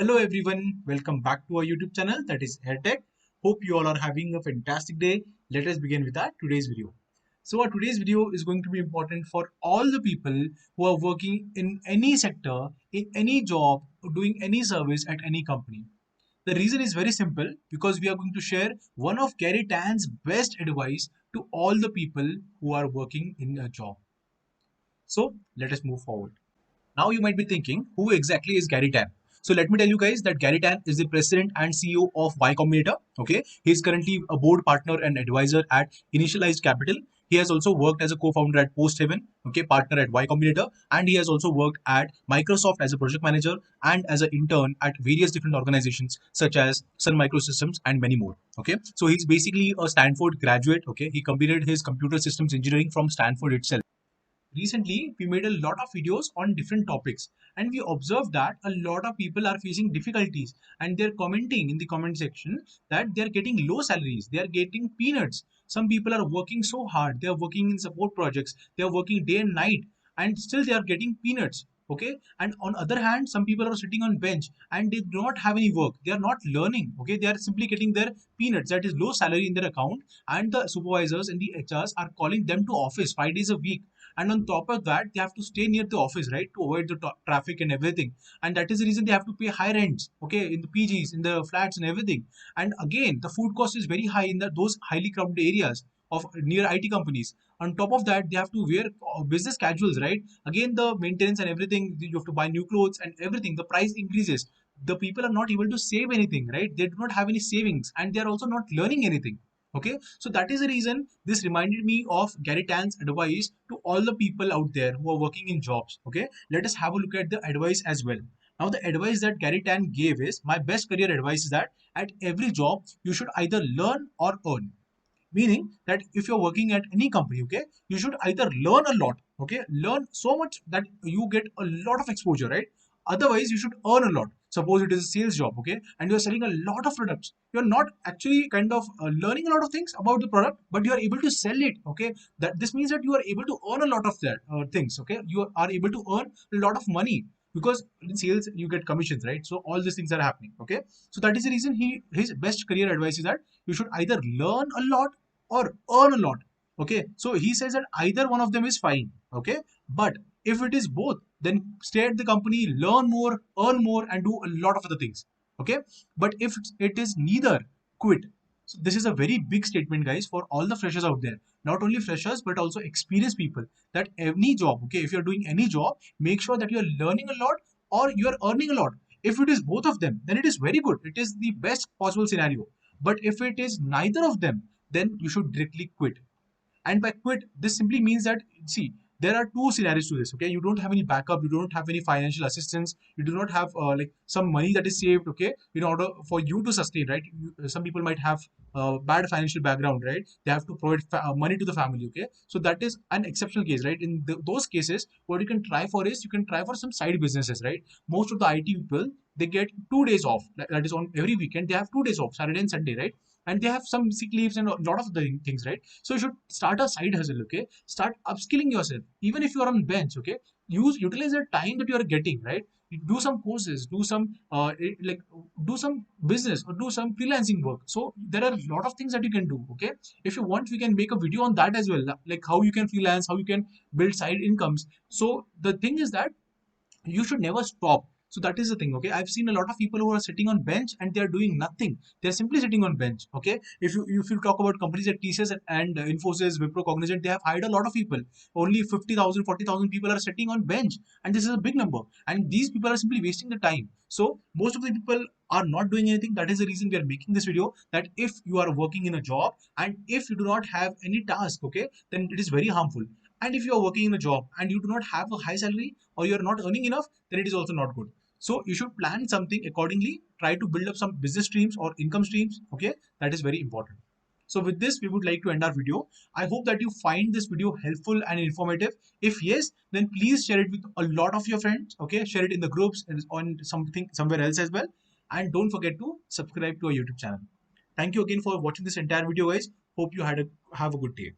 Hello everyone, welcome back to our YouTube channel that is AirTech. Hope you all are having a fantastic day. Let us begin with our today's video. So our today's video is going to be important for all the people who are working in any sector, in any job, or doing any service at any company. The reason is very simple because we are going to share one of Garry Tan's best advice to all the people who are working in a job. So let us move forward. Now you might be thinking, who exactly is Garry Tan? So let me tell you guys that Garry Tan is the president and CEO of Y Combinator. Okay, he is currently a board partner and advisor at Initialized Capital. He has also worked as a co-founder at Posthaven, okay, partner at Y Combinator, and he has also worked at Microsoft as a project manager and as an intern at various different organizations such as Sun Microsystems and many more. Okay, so he's basically a Stanford graduate. Okay, he completed his computer systems engineering from Stanford itself. Recently, we made a lot of videos on different topics, and we observed that a lot of people are facing difficulties and they're commenting in the comment section that they're getting low salaries, they are getting peanuts. Some people are working so hard, they are working in support projects, they are working day and night, and still they are getting peanuts. Okay, and on other hand, some people are sitting on bench and they do not have any work, they are not learning. Okay, they are simply getting their peanuts, that is low salary in their account, and the supervisors and the HRs are calling them to office 5 days a week, and on top of that they have to stay near the office, right, to avoid the traffic and everything. And that is the reason they have to pay high rents, okay, in the PGs, in the flats and everything. And again, the food cost is very high in those highly crowded areas of near IT companies. On top of that, they have to wear business casuals, right? Again, the maintenance and everything, you have to buy new clothes and everything, the price increases. The people are not able to save anything, right? They do not have any savings, and they are also not learning anything. Okay, so that is the reason this reminded me of Garry Tan's advice to all the people out there who are working in jobs. Okay, let us have a look at the advice as well. Now, the advice that Garry Tan gave is, my best career advice is that at every job you should either learn or earn. Meaning that if you're working at any company, okay, you should either learn a lot, okay, learn so much that you get a lot of exposure, right? Otherwise, you should earn a lot. Suppose it is a sales job, okay, and you're selling a lot of products. You're not actually kind of learning a lot of things about the product, but you are able to sell it, okay. That this means that you are able to earn a lot of that things, okay. You are able to earn a lot of money because in sales you get commissions, right? So all these things are happening, okay. So that is the reason his best career advice is that you should either learn a lot or earn a lot. Okay, so he says that either one of them is fine. Okay, but if it is both, then stay at the company, learn more, earn more, and do a lot of other things. Okay, but if it is neither, quit. So this is a very big statement, guys, for all the freshers out there. Not only freshers, but also experienced people. That any job, okay, if you're doing any job, make sure that you're learning a lot or you're earning a lot. If it is both of them, then it is very good. It is the best possible scenario. But if it is neither of them, then you should directly quit. And by quit, this simply means that, see, there are two scenarios to this. Okay, you don't have any backup, you don't have any financial assistance, you do not have like some money that is saved, okay, in order for you to sustain, right? Some people might have bad financial background, right? They have to provide money to the family. Okay, so that is an exceptional case, right? In those cases, what you can try for is you can try for some side businesses, right? Most of the IT people, they get 2 days off, that is on every weekend they have 2 days off, Saturday and Sunday, right? And they have some sick leaves and a lot of the things, right? So you should start a side hustle, okay? Start upskilling yourself, even if you are on bench, okay? Utilize the time that you are getting, right? Do some courses, do some do some business or do some freelancing work. So there are a lot of things that you can do, okay? If you want, we can make a video on that as well, like how you can freelance, how you can build side incomes. So the thing is that you should never stop. So that is the thing, okay. I've seen a lot of people who are sitting on bench and they are doing nothing. They're simply sitting on bench, okay. If you talk about companies like TCS and Infosys, Wipro, Cognizant, they have hired a lot of people. Only 50,000, 40,000 people are sitting on bench, and this is a big number, and these people are simply wasting the time. So most of the people are not doing anything. That is the reason we are making this video, that if you are working in a job and if you do not have any task, okay, then it is very harmful. And if you are working in a job and you do not have a high salary or you are not earning enough, then it is also not good. So you should plan something accordingly. Try to build up some business streams or income streams. Okay, that is very important. So with this, we would like to end our video. I hope that you find this video helpful and informative. If yes, then please share it with a lot of your friends. Okay, share it in the groups and on something somewhere else as well. And don't forget to subscribe to our YouTube channel. Thank you again for watching this entire video, guys. Hope you have a good day.